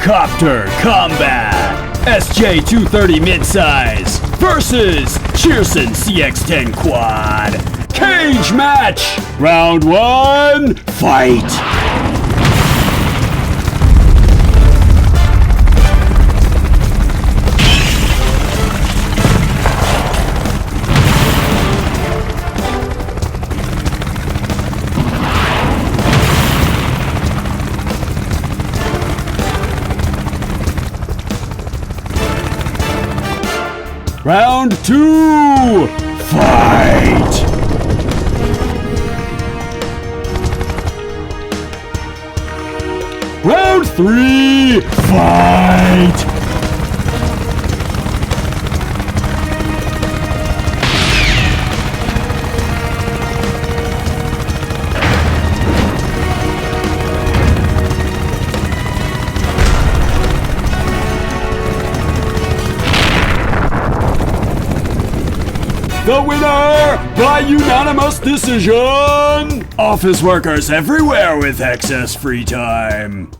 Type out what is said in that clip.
Copter Combat SJ230 midsize versus Cheerson CX-10 Quad. Cage match! Round 1, fight! Round 2, fight! Round 3, fight! The winner by unanimous decision! Office workers everywhere with excess free time.